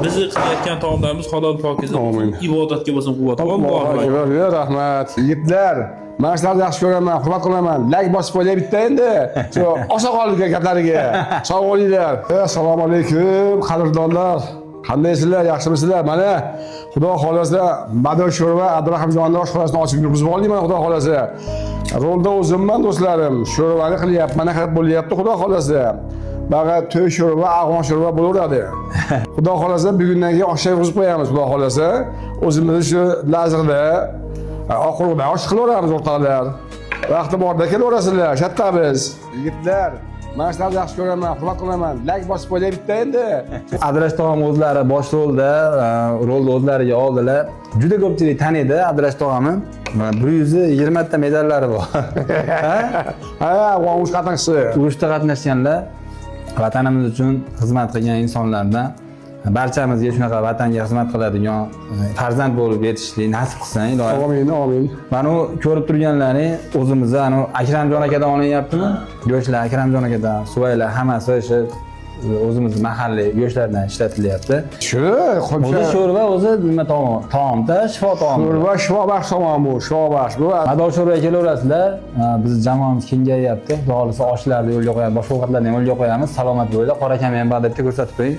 bizni qilayotgan taomlarimiz halol pokiza bo'lsin, ibodatga bo'lsin quvvat. Allohga rahmat. Yigitlar, men sizlarni yaxshi ko'raman, hurmat qilaman. Like bosib qo'ying bitta endi. Shu oshaqollik gaplariga. Sog' bo'linglar. Assalomu alaykum, qadrdonlar. Qandaysizlar, yaxshimisizlar? Mana Xudo xolasa Badoy sho'rva Abdurahimjonning oshxonasini ochib yurgizib oldim, mana Xudo xolasa. Rolda o'zimman do'stlarim. Sho'rvani qilyapman, mana qilib bo'lyapti Xudo xolasa. Baga to'y sho'rva, afg'on sho'rva bo'laveradi. Xudo xolasa bugundan keyin oshga yurgizib qo'yamiz, Xudo xolasa. O'zimizni shu lazg'ida oqurda osh qilaveramiz o'rtoqlar. Vaqti borda kelaverasizlar, shatta biz. Yigitlar, men sizlarni yaxshi ko'raman, hurmat qilaman. Like bosib qo'ying bitta endi. Adirash tog'am o'zlari bosh rolda o'zlariga oldilar. Juda ko'pchilik taniydi Adirash tog'amni. 120 ta medallari bor. Ha, urush qatnashchisi. Urushda qatnashganlar, vatanimiz uchun xizmat qilgan insonlardan barchamizga shunaqa vatanga xizmat qiladigan farzand bo'lib yetishishlik nasib qilsin ilohim. Amin, amin. Mana u ko'rib turganlaring o'zimizni ana Akramjon akadan olinyaptimi? Go'shtlar Akramjon akadan, suvaylar hammasi o'sha o'zimizni mahalliy go'shtlardan ishlatilyapti. Shu, o'zi sho'rva, o'zi nima taomda, shifo taom. Sho'rva shifo baxsh taom bu, shifo baxsh bu. Badoy sho'rvaga kelaverasizlar. Biz jamoamiz kengayyapti. Xudo xolisa oshlarni yo'lga qo'yamiz, boshqa ovqatlarni ham yo'lga qo'yamiz. Salomat bo'linglar. Qora akam ham bor deb ko'rsatib qo'ying.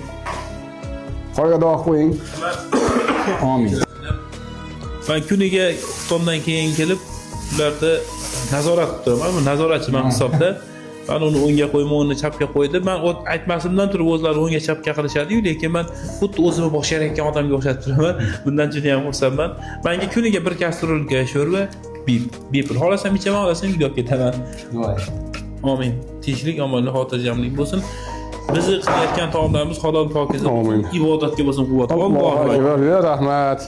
Qo'yga duo qo'ying. Amin. Men kuniga tomdan keyin kelib ularda nazorat qilib turaman. Men nazoratchiman hisobda. Ben onu o'ngga qo'yma, uni chapga qo'ydi. Men aytmasimdan turib o'zlari o'ngga chapga qilishadi-yu, lekin men xuddi o'zimni boshqarayotgan odamga o'xshatib turaman. Bundan juda ham xursandman. Menga kuniga bir kastrulka sho'rva bepul. Xohlasam ichaman, xohlasam uyga olib ketaman. Amin. Tinchlik, omonlik, xotirjamlik bo'lsin. Bizni qilayotgan taomlarimiz halol pokiza bo'lsin, ibodatga bo'lsin quvvat. Allohga rahmat.